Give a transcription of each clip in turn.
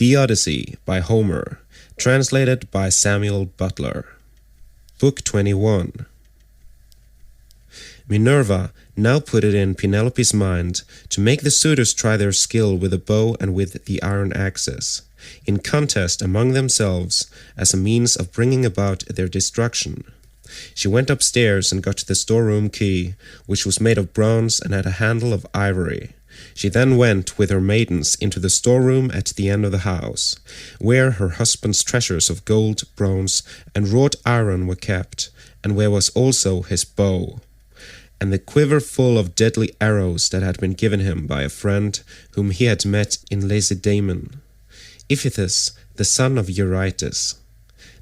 The Odyssey by Homer, translated by Samuel Butler. Book 21. Minerva now put it in Penelope's mind to make the suitors try their skill with the bow and with the iron axes, in contest among themselves as a means of bringing about their destruction. She went upstairs and got the storeroom key, which was made of bronze and had a handle of ivory. She then went with her maidens into the storeroom at the end of the house, where her husband's treasures of gold, bronze, and wrought iron were kept, and where was also his bow, and the quiver full of deadly arrows that had been given him by a friend whom he had met in Lacedaemon, Ithaca, the son of Eurytus.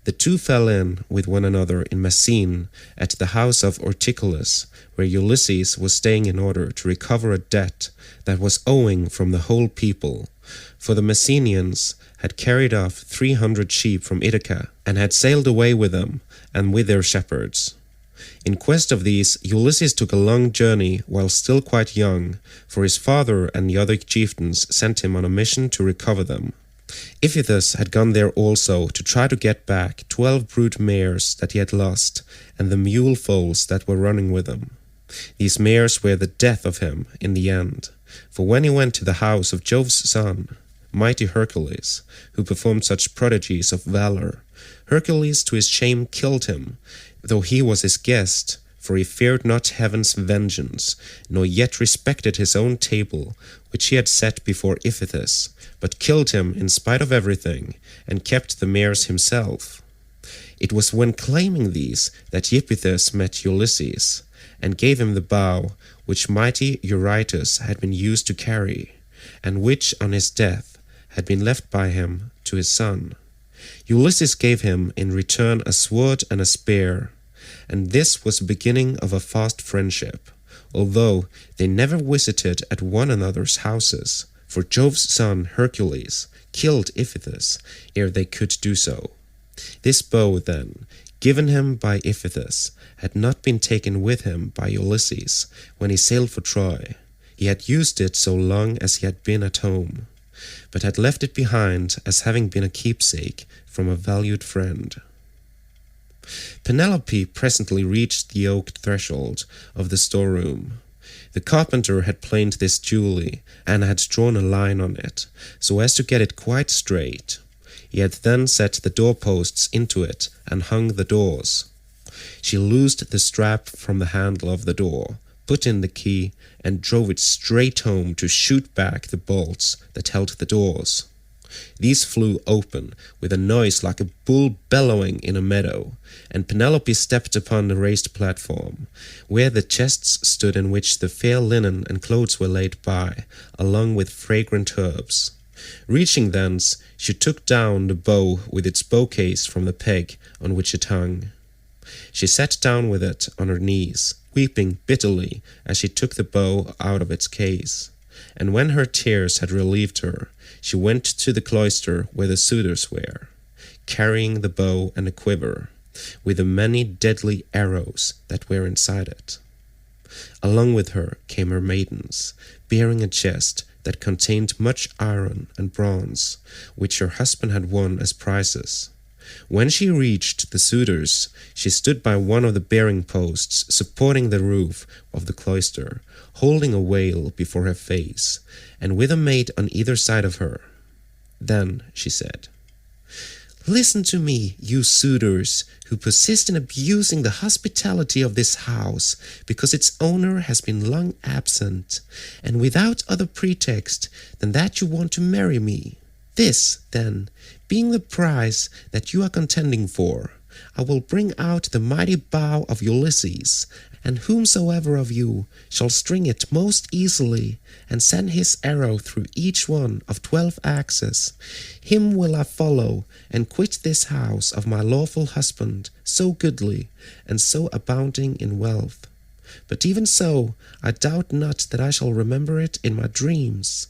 The two fell in with one another in Messene at the house of Orticulus, where Ulysses was staying in order to recover a debt that was owing from the whole people, for the Messenians had carried off 300 sheep from Ithaca, and had sailed away with them and with their shepherds. In quest of these, Ulysses took a long journey while still quite young, for his father and the other chieftains sent him on a mission to recover them. Ithaca had gone there also to try to get back 12 brood mares that he had lost, and the mule foals that were running with them. These mares were the death of him in the end, for when he went to the house of Jove's son, mighty Hercules, who performed such prodigies of valor, Hercules to his shame killed him, though he was his guest, for he feared not heaven's vengeance, nor yet respected his own table, which he had set before Ithaca, but killed him in spite of everything, and kept the mares himself. It was when claiming these that Iphitus met Ulysses, and gave him the bow which mighty Eurytus had been used to carry, and which on his death had been left by him to his son. Ulysses gave him in return a sword and a spear, and this was the beginning of a fast friendship, although they never visited at one another's houses, for Jove's son Hercules killed Iphitus ere they could do so. This bow, then, given him by Iphitus, had not been taken with him by Ulysses when he sailed for Troy. He had used it so long as he had been at home, but had left it behind as having been a keepsake from a valued friend. Penelope presently reached the oak threshold of the storeroom. The carpenter had planed this duly, and had drawn a line on it, so as to get it quite straight. He had then set the doorposts into it, and hung the doors. She loosed the strap from the handle of the door, put in the key, and drove it straight home to shoot back the bolts that held the doors. These flew open with a noise like a bull bellowing in a meadow, and Penelope stepped upon the raised platform, where the chests stood in which the fair linen and clothes were laid by, along with fragrant herbs. Reaching thence, she took down the bow with its bowcase from the peg on which it hung. She sat down with it on her knees, weeping bitterly as she took the bow out of its case. And when her tears had relieved her, she went to the cloister where the suitors were, carrying the bow and a quiver, with the many deadly arrows that were inside it. Along with her came her maidens, bearing a chest that contained much iron and bronze, which her husband had won as prizes. When she reached the suitors, she stood by one of the bearing posts supporting the roof of the cloister, holding a veil before her face, and with a maid on either side of her. Then she said, "Listen to me, you suitors, who persist in abusing the hospitality of this house, because its owner has been long absent, and without other pretext than that you want to marry me. This, then, being the prize that you are contending for, I will bring out the mighty bow of Ulysses, and whomsoever of you shall string it most easily, and send his arrow through each one of 12 axes, him will I follow, and quit this house of my lawful husband, so goodly, and so abounding in wealth. But even so, I doubt not that I shall remember it in my dreams."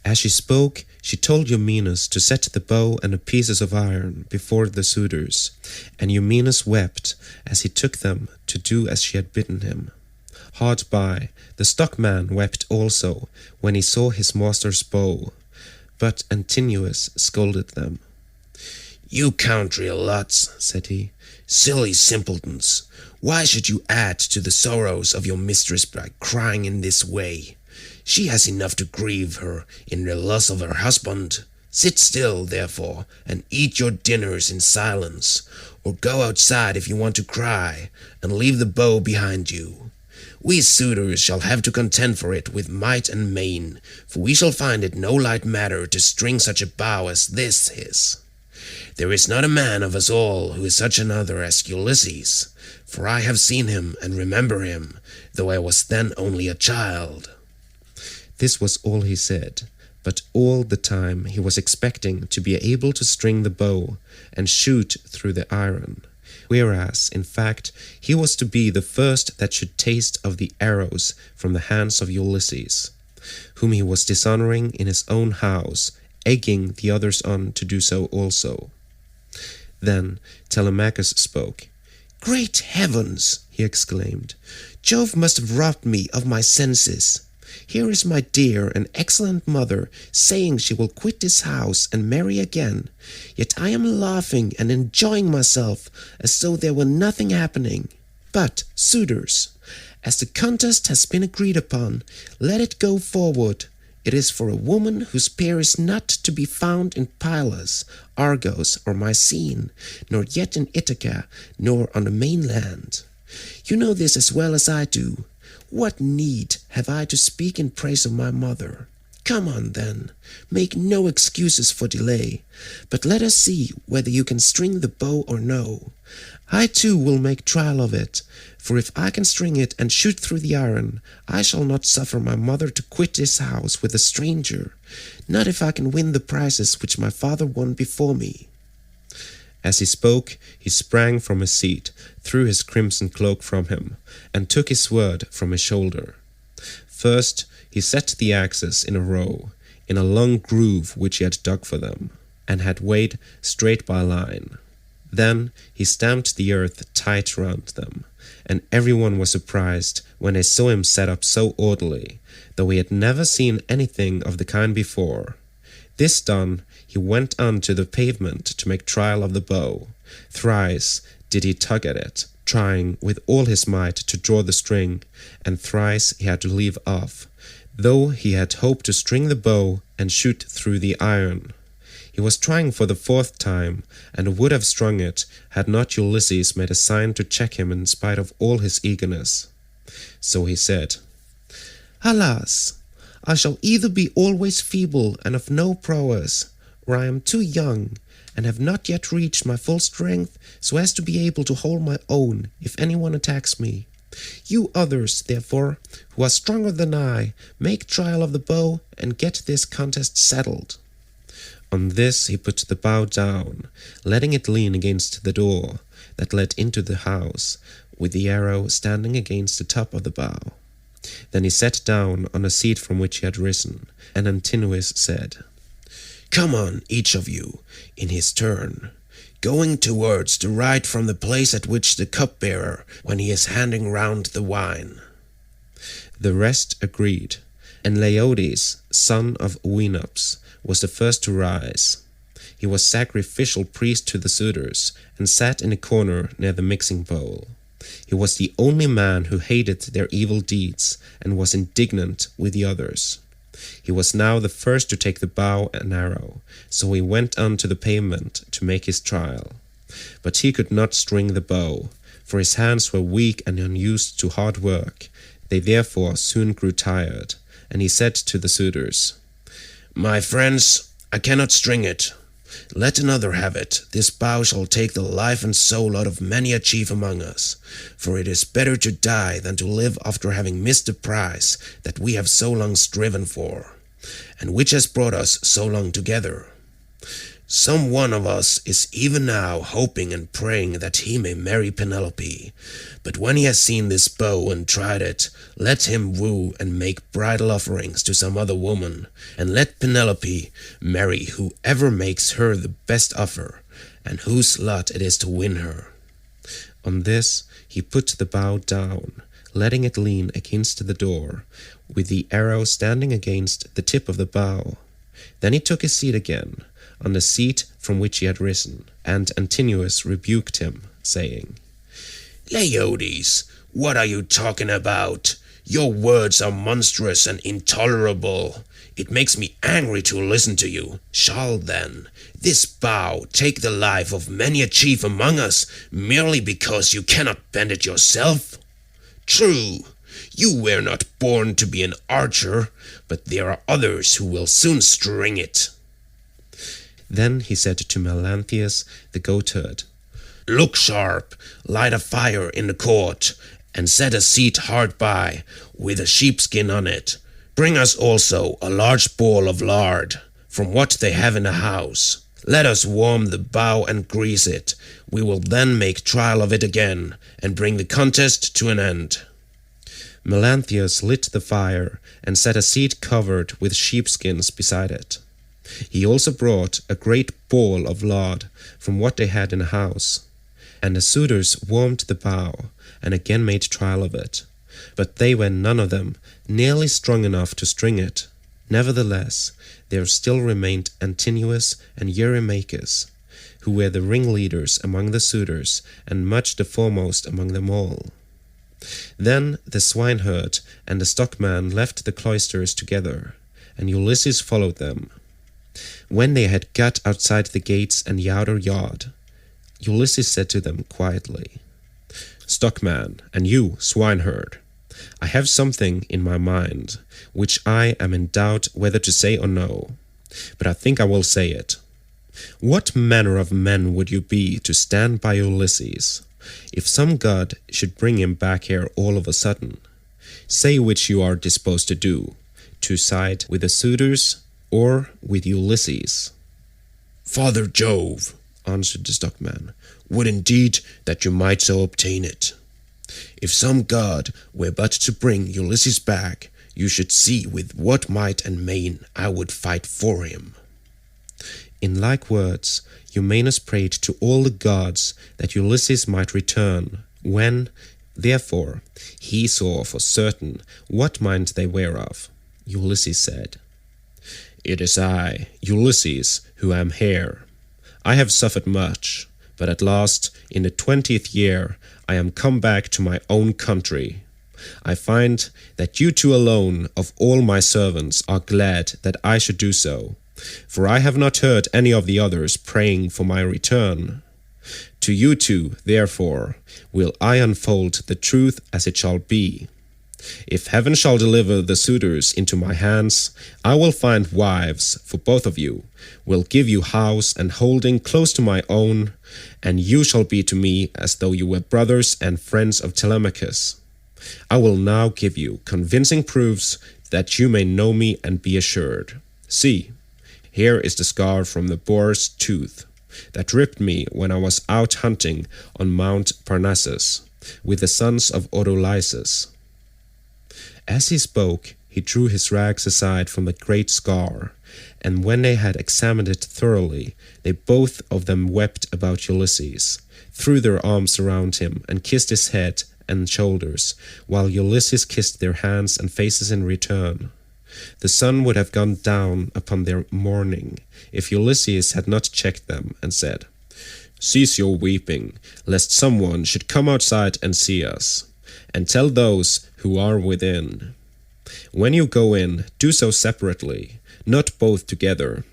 As she spoke, she told Eumenus to set the bow and the pieces of iron before the suitors, and Eumenus wept as he took them to do as she had bidden him. Hard by, the stockman wept also when he saw his master's bow, But Antinous scolded them. "You country lots," said he, "silly simpletons, why should you add to the sorrows of your mistress by crying in this way? She has enough to grieve her in the loss of her husband. Sit still, therefore, and eat your dinners in silence, or go outside if you want to cry, and leave the bow behind you. We suitors shall have to contend for it with might and main, for we shall find it no light matter to string such a bow as this is. There is not a man of us all who is such another as Ulysses, for I have seen him and remember him, though I was then only a child." This was all he said, but all the time he was expecting to be able to string the bow and shoot through the iron, whereas, in fact, he was to be the first that should taste of the arrows from the hands of Ulysses, whom he was dishonoring in his own house, egging the others on to do so also. Then Telemachus spoke. "Great heavens!" he exclaimed. "Jove must have robbed me of my senses. Here is my dear and excellent mother saying she will quit this house and marry again, yet I am laughing and enjoying myself as though there were nothing happening. But, suitors, as the contest has been agreed upon, let it go forward. It is for a woman whose peer is not to be found in Pylos, Argos, or Mycene, nor yet in Ithaca, nor on the mainland. You know this as well as I do. What need have I to speak in praise of my mother? Come on, then, make no excuses for delay, but let us see whether you can string the bow or no. I too will make trial of it, for if I can string it and shoot through the iron, I shall not suffer my mother to quit this house with a stranger, not if I can win the prizes which my father won before me." As he spoke, he sprang from his seat, threw his crimson cloak from him, and took his sword from his shoulder. First, he set the axes in a row, in a long groove which he had dug for them, and had weighed straight by line. Then he stamped the earth tight round them, and everyone was surprised when they saw him set up so orderly, though he had never seen anything of the kind before. This done, he went on to the pavement to make trial of the bow. Thrice did he tug at it, trying with all his might to draw the string, and thrice he had to leave off, though he had hoped to string the bow and shoot through the iron. He was trying for the fourth time, and would have strung it had not Ulysses made a sign to check him in spite of all his eagerness. So he said, "Alas! I shall either be always feeble and of no prowess, or I am too young, and have not yet reached my full strength so as to be able to hold my own if anyone attacks me. You others, therefore, who are stronger than I, make trial of the bow and get this contest settled." On this he put the bow down, letting it lean against the door that led into the house, with the arrow standing against the top of the bow. Then he sat down on a seat from which he had risen, and Antinous said, "Come on, each of you, in his turn, going towards the right from the place at which the cupbearer when he is handing round the wine." The rest agreed, and Laodice, son of Oenops, was the first to rise. He was sacrificial priest to the suitors, and sat in a corner near the mixing bowl. He was the only man who hated their evil deeds, and was indignant with the others. He was now the first to take the bow and arrow, so he went on to the pavement to make his trial. But he could not string the bow, for his hands were weak and unused to hard work. They therefore soon grew tired, and he said to the suitors, "My friends, I cannot string it. Let another have it. This bow shall take the life and soul out of many a chief among us, for it is better to die than to live after having missed the prize that we have so long striven for, and which has brought us so long together. Some one of us is even now hoping and praying that he may marry Penelope, but when he has seen this bow and tried it, let him woo and make bridal offerings to some other woman, and let Penelope marry whoever makes her the best offer, and whose lot it is to win her." On this he put the bow down, letting it lean against the door, with the arrow standing against the tip of the bow. Then he took his seat again, on the seat from which he had risen, and Antinous rebuked him, saying, Leodes, what are you talking about? Your words are monstrous and intolerable. It makes me angry to listen to you. Shall then this bow take the life of many a chief among us merely because you cannot bend it yourself? True, you were not born to be an archer, but there are others who will soon string it. Then he said to Melanthius the goatherd, Look sharp, light a fire in the court, and set a seat hard by, with a sheepskin on it. Bring us also a large bowl of lard, from what they have in the house. Let us warm the bow and grease it. We will then make trial of it again, and bring the contest to an end. Melanthius lit the fire, and set a seat covered with sheepskins beside it. He also brought a great bowl of lard from what they had in the house. And the suitors warmed the bow, and again made trial of it. But they were none of them nearly strong enough to string it. Nevertheless, there still remained Antinous and Eurymachus, who were the ringleaders among the suitors, and much the foremost among them all. Then the swineherd and the stockman left the cloisters together, and Ulysses followed them. When they had got outside the gates and the outer yard, Ulysses said to them quietly, Stockman, and you, swineherd, I have something in my mind, which I am in doubt whether to say or no, but I think I will say it. What manner of men would you be to stand by Ulysses, if some god should bring him back here all of a sudden? Say which you are disposed to do, to side with the suitors or with Ulysses. Father Jove, answered the stockman, would indeed that you might so obtain it. If some god were but to bring Ulysses back, you should see with what might and main I would fight for him. In like words, Eumaeus prayed to all the gods that Ulysses might return, when, therefore, he saw for certain what mind they were of. Ulysses said, It is I, Ulysses, who am here. I have suffered much, but at last, in the 20th year, I am come back to my own country. I find that you two alone of all my servants are glad that I should do so, for I have not heard any of the others praying for my return. To you two, therefore, will I unfold the truth as it shall be. If heaven shall deliver the suitors into my hands, I will find wives for both of you, will give you house and holding close to my own, and you shall be to me as though you were brothers and friends of Telemachus. I will now give you convincing proofs that you may know me and be assured. See, here is the scar from the boar's tooth that ripped me when I was out hunting on Mount Parnassus with the sons of Odysseus. As he spoke, he drew his rags aside from the great scar, and when they had examined it thoroughly, they both of them wept about Ulysses, threw their arms around him, and kissed his head and shoulders, while Ulysses kissed their hands and faces in return. The sun would have gone down upon their mourning, if Ulysses had not checked them, and said, Cease your weeping, lest someone should come outside and see us, and tell those who are within. When you go in, do so separately, not both together.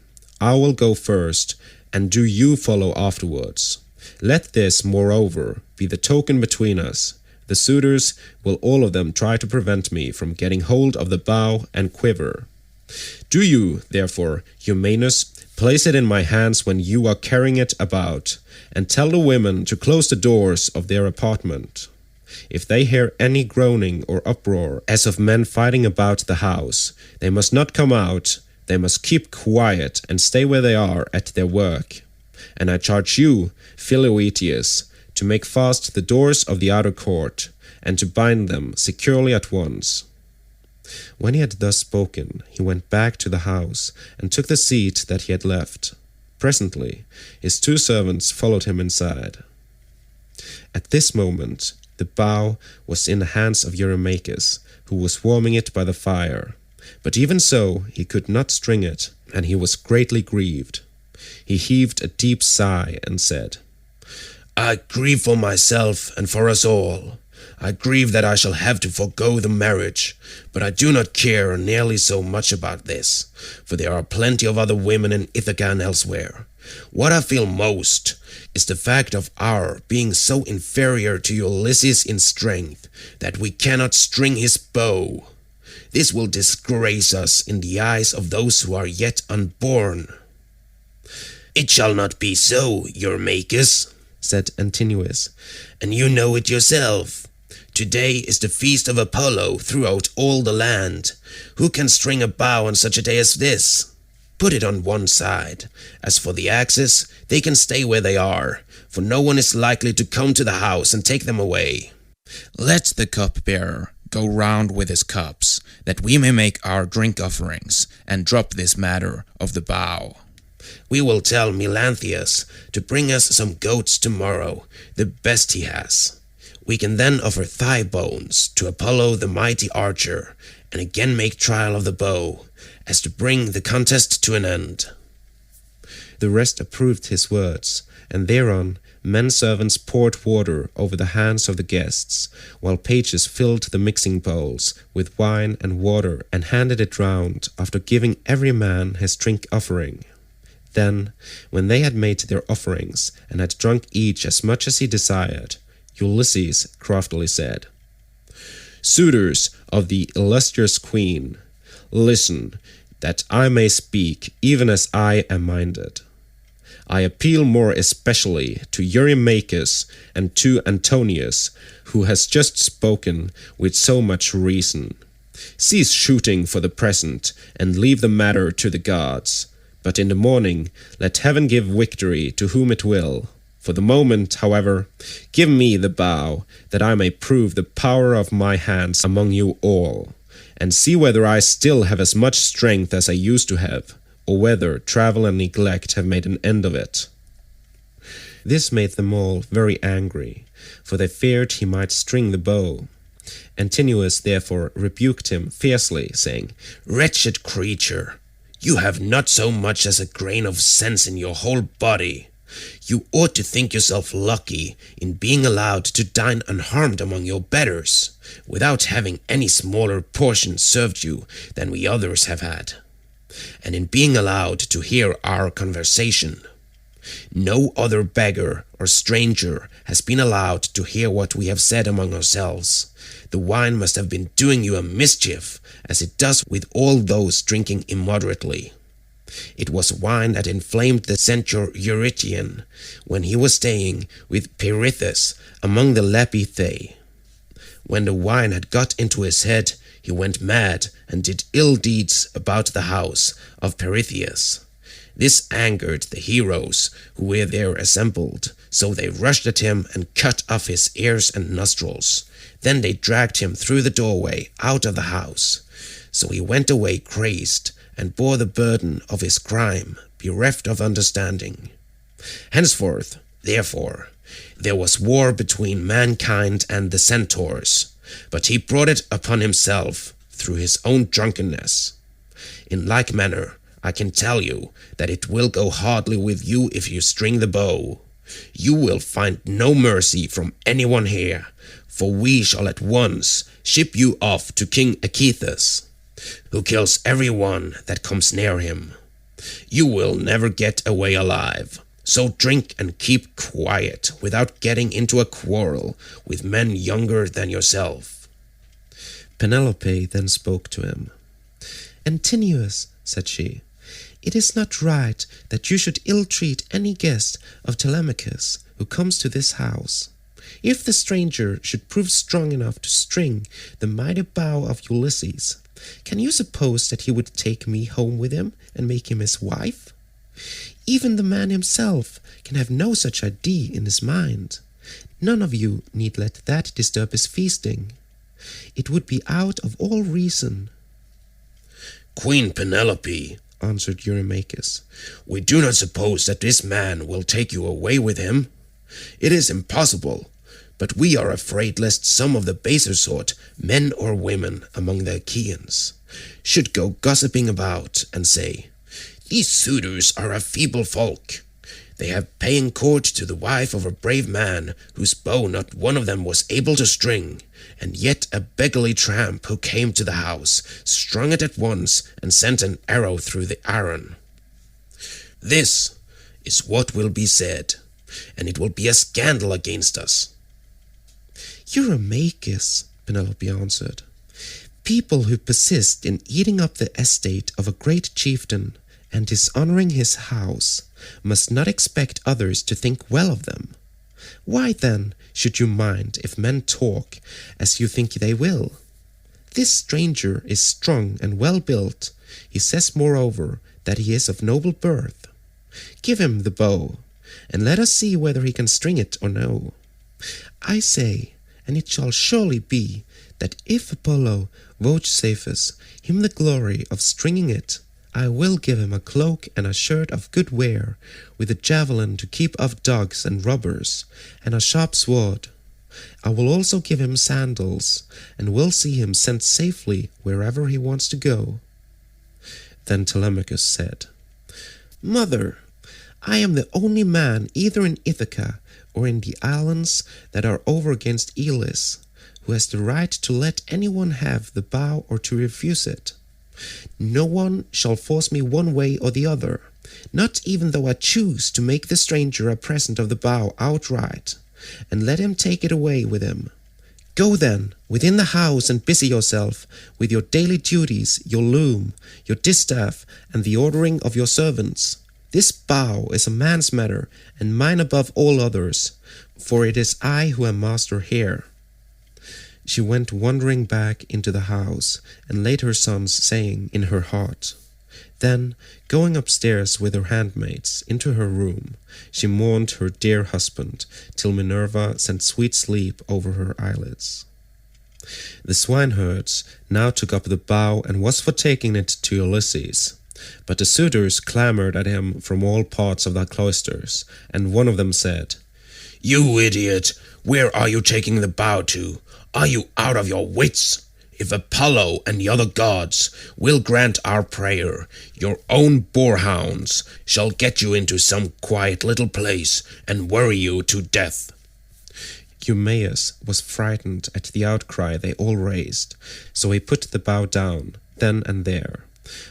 I will go first, and do you follow afterwards. Let this, moreover, be the token between us. The suitors will all of them try to prevent me from getting hold of the bow and quiver. Do you, therefore, Eumaeus, place it in my hands when you are carrying it about, and tell the women to close the doors of their apartment. If they hear any groaning or uproar as of men fighting about the house, they must not come out, they must keep quiet and stay where they are at their work. And I charge you, Philoetius, to make fast the doors of the outer court, and to bind them securely at once. When he had thus spoken, he went back to the house, and took the seat that he had left. Presently, his two servants followed him inside. At this moment, the bow was in the hands of Eurymachus, who was warming it by the fire, But even so he could not string it, and he was greatly grieved. He heaved a deep sigh and said, I grieve for myself and for us all. I grieve that I shall have to forego the marriage, but I do not care nearly so much about this, for there are plenty of other women in Ithaca and elsewhere. What I feel most is the fact of our being so inferior to Ulysses in strength that we cannot string his bow. This will disgrace us in the eyes of those who are yet unborn. It shall not be so, Eurymachus, said Antinous, and you know it yourself. Today is the feast of Apollo throughout all the land. Who can string a bow on such a day as this? Put it on one side. As for the axes, they can stay where they are, for no one is likely to come to the house and take them away. Let the cupbearer go round with his cups, that we may make our drink offerings, and drop this matter of the bow. We will tell Melanthius to bring us some goats tomorrow, the best he has. We can then offer thigh bones to Apollo the mighty archer, and again make trial of the bow, as to bring the contest to an end. The rest approved his words, and thereon men-servants poured water over the hands of the guests, while pages filled the mixing bowls with wine and water and handed it round, after giving every man his drink offering. Then, when they had made their offerings, and had drunk each as much as he desired, Ulysses craftily said, Suitors of the illustrious queen, listen, that I may speak even as I am minded. I appeal more especially to Eurymachus and to Antonius, who has just spoken with so much reason. Cease shooting for the present, and leave the matter to the gods. But in the morning let heaven give victory to whom it will. For the moment, however, give me the bow, that I may prove the power of my hands among you all, and see whether I still have as much strength as I used to have, or whether travel and neglect have made an end of it. This made them all very angry, for they feared he might string the bow. Antinous therefore rebuked him fiercely, saying, Wretched creature, you have not so much as a grain of sense in your whole body. You ought to think yourself lucky in being allowed to dine unharmed among your betters, without having any smaller portion served you than we others have had, and in being allowed to hear our conversation. No other beggar or stranger has been allowed to hear what we have said among ourselves. The wine must have been doing you a mischief, as it does with all those drinking immoderately. It was wine that inflamed the centaur Eurytion when he was staying with Pirithous among the Lapithae. When the wine had got into his head, he went mad and did ill deeds about the house of Pirithous. This angered the heroes who were there assembled, so they rushed at him and cut off his ears and nostrils. Then they dragged him through the doorway out of the house. So he went away crazed, and bore the burden of his crime, bereft of understanding. Henceforth, therefore, there was war between mankind and the centaurs, but he brought it upon himself through his own drunkenness. In like manner, I can tell you that it will go hardly with you if you string the bow. You will find no mercy from anyone here, for we shall at once ship you off to King Achithus, who kills everyone that comes near him. You will never get away alive, so drink and keep quiet without getting into a quarrel with men younger than yourself. Penelope then spoke to him. Antinous, said she, it is not right that you should ill-treat any guest of Telemachus who comes to this house. If the stranger should prove strong enough to string the mighty bow of Ulysses, can you suppose that he would take me home with him and make him his wife? Even the man himself can have no such idea in his mind. None of you need let that disturb his feasting. It would be out of all reason. Queen Penelope, answered Eurymachus, we do not suppose that this man will take you away with him. It is impossible, but we are afraid lest some of the baser sort, men or women among the Achaeans, should go gossiping about and say, 'These suitors are a feeble folk. They have paying court to the wife of a brave man whose bow not one of them was able to string, and yet a beggarly tramp who came to the house strung it at once and sent an arrow through the iron.' This is what will be said, and it will be a scandal against us." "Eurymachus," Penelope answered, "people who persist in eating up the estate of a great chieftain and dishonoring his house must not expect others to think well of them. Why then should you mind if men talk as you think they will? This stranger is strong and well built. He says moreover that he is of noble birth. Give him the bow, and let us see whether he can string it or no. I say, and it shall surely be, that if Apollo vouchsafes him the glory of stringing it, I will give him a cloak and a shirt of good wear, with a javelin to keep off dogs and robbers, and a sharp sword. I will also give him sandals, and will see him sent safely wherever he wants to go." Then Telemachus said, "Mother, I am the only man either in Ithaca or in the islands that are over against Elis, who has the right to let anyone have the bow or to refuse it. No one shall force me one way or the other, not even though I choose to make the stranger a present of the bow outright, and let him take it away with him. Go then within the house and busy yourself with your daily duties, your loom, your distaff, and the ordering of your servants. This bow is a man's matter, and mine above all others, for it is I who am master here." She went wandering back into the house, and laid her sons saying in her heart. Then, going upstairs with her handmaids into her room, she mourned her dear husband, till Minerva sent sweet sleep over her eyelids. The swineherds now took up the bow and was for taking it to Ulysses. But the suitors clamored at him from all parts of the cloisters, and one of them said, "You idiot, where are you taking the bow to? Are you out of your wits? If Apollo and the other gods will grant our prayer, your own boarhounds shall get you into some quiet little place and worry you to death." Eumaeus was frightened at the outcry they all raised, so he put the bow down then and there.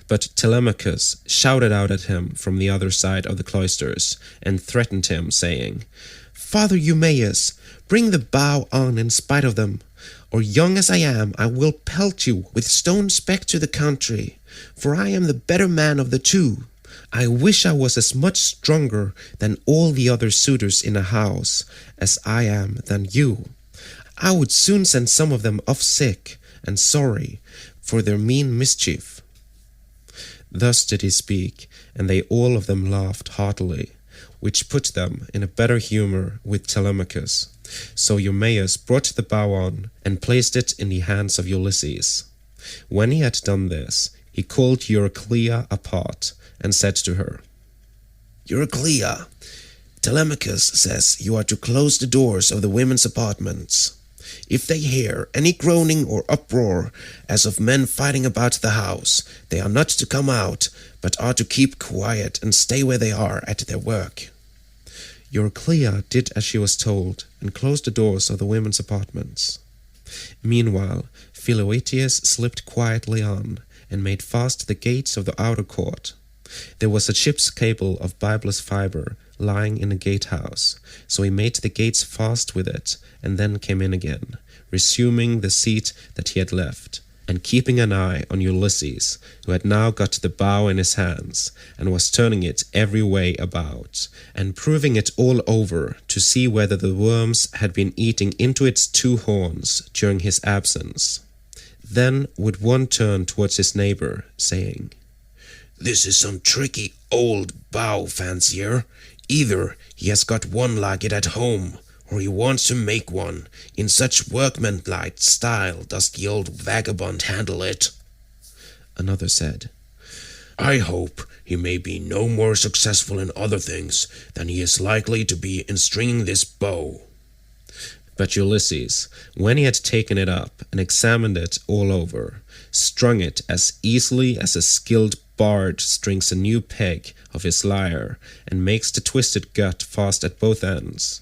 But Telemachus shouted out at him from the other side of the cloisters, and threatened him, saying, "Father Eumaeus, bring the bow on in spite of them, or young as I am, I will pelt you with stones back to the country, for I am the better man of the two. I wish I was as much stronger than all the other suitors in a house as I am than you. I would soon send some of them off sick and sorry for their mean mischief." Thus did he speak, and they all of them laughed heartily, which put them in a better humour with Telemachus. So Eumaeus brought the bow on, and placed it in the hands of Ulysses. When he had done this, he called Euryclea apart, and said to her, "Euryclea, Telemachus says you are to close the doors of the women's apartments. If they hear any groaning or uproar as of men fighting about the house, they are not to come out, but are to keep quiet and stay where they are at their work." Euryclea did as she was told, and closed the doors of the women's apartments. Meanwhile, Philoetius slipped quietly on, and made fast the gates of the outer court. There was a ship's cable of bulbous fibre lying in the gatehouse, so he made the gates fast with it, and then came in again, resuming the seat that he had left, and keeping an eye on Ulysses, who had now got the bow in his hands, and was turning it every way about, and proving it all over to see whether the worms had been eating into its two horns during his absence. Then would one turn towards his neighbour, saying, "This is some tricky old bow fancier. Either he has got one like it at home, or he wants to make one. In such workmanlike style does the old vagabond handle it." Another said, "I hope he may be no more successful in other things than he is likely to be in stringing this bow." But Ulysses, when he had taken it up and examined it all over, strung it as easily as a skilled bard strings a new peg of his lyre and makes the twisted gut fast at both ends.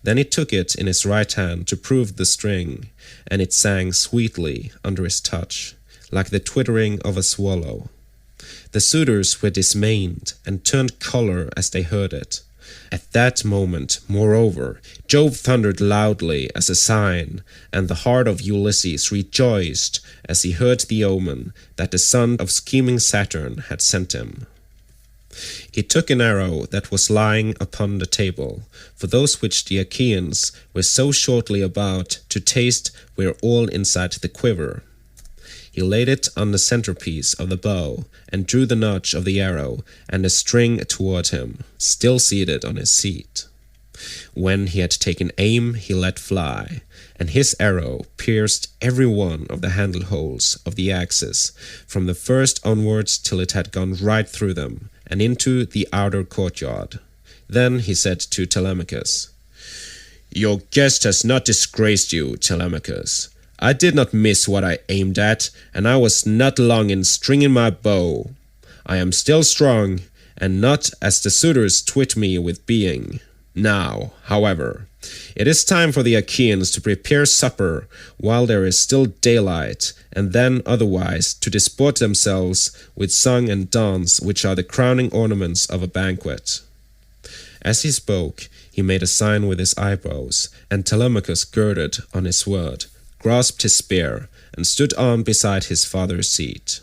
Then he took it in his right hand to prove the string, and it sang sweetly under his touch, like the twittering of a swallow. The suitors were dismayed and turned color as they heard it. At that moment, moreover, Jove thundered loudly as a sign, and the heart of Ulysses rejoiced as he heard the omen that the son of scheming Saturn had sent him. He took an arrow that was lying upon the table, for those which the Achaeans were so shortly about to taste were all inside the quiver. He laid it on the centerpiece of the bow, and drew the notch of the arrow and the string toward him, still seated on his seat. When he had taken aim, he let fly, and his arrow pierced every one of the handle holes of the axes, from the first onwards till it had gone right through them, and into the outer courtyard. Then he said to Telemachus, "Your guest has not disgraced you, Telemachus. I did not miss what I aimed at, and I was not long in stringing my bow. I am still strong, and not as the suitors twit me with being. Now, however, it is time for the Achaeans to prepare supper while there is still daylight, and then otherwise to disport themselves with song and dance, which are the crowning ornaments of a banquet." As he spoke, he made a sign with his eyebrows, and Telemachus girded on his sword, grasped his spear, and stood on beside his father's seat.